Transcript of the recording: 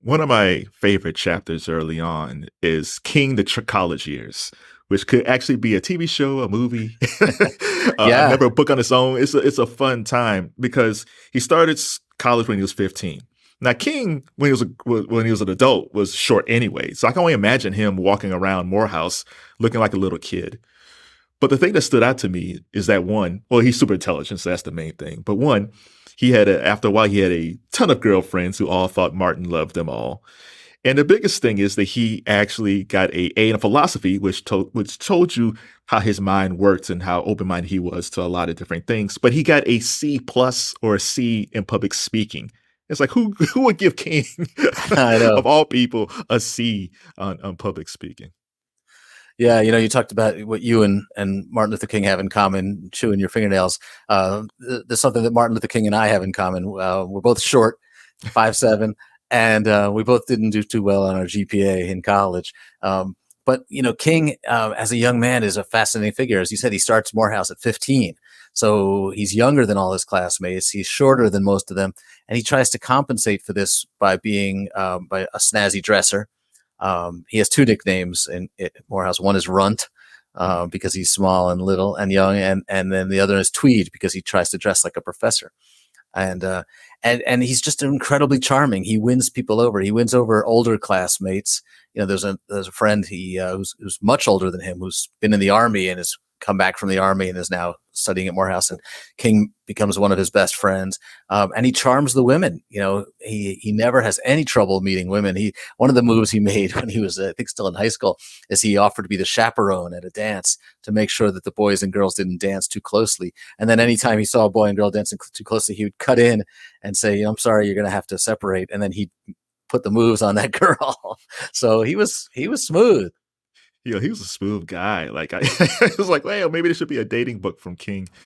One of my favorite chapters early on is King the College Years, which could actually be a TV show, a movie, Yeah. never a book on its own. It's a fun time because he started college when he was 15. Now King, when he was an adult, was short anyway, so I can only imagine him walking around Morehouse looking like a little kid. But the thing that stood out to me is that one, well, he's super intelligent, so that's the main thing. But one, after a while, he had a ton of girlfriends who all thought Martin loved them all. And the biggest thing is that he actually got A in philosophy, which told you how his mind worked and how open minded he was to a lot of different things. But he got a C plus or a C in public speaking. It's like who would give King I know. of all people a C on public speaking? Yeah, you talked about what you and Martin Luther King have in common, chewing your fingernails. There's something that Martin Luther King and I have in common. We're both short, 5'7", and we both didn't do too well on our GPA in college. But King, as a young man, is a fascinating figure. As you said, he starts Morehouse at 15. So he's younger than all his classmates. He's shorter than most of them. And he tries to compensate for this by being by a snazzy dresser. He has two nicknames in Morehouse. One is Runt, because he's small and little and young, and then the other is Tweed because he tries to dress like a professor. And he's just incredibly charming. He wins people over. He wins over older classmates. There's a friend who's much older than him, who's been in the army and has come back from the army and is now studying at Morehouse. And King becomes one of his best friends, and he charms the women. He never has any trouble meeting women. One of the moves he made when he was, I think, still in high school, is he offered to be the chaperone at a dance to make sure that the boys and girls didn't dance too closely. And then anytime he saw a boy and girl dancing too closely, he would cut in and say, "I'm sorry, you're going to have to separate." And then he'd put the moves on that girl. So he was smooth. He was a smooth guy. Like I was like, well, maybe there should be a dating book from King.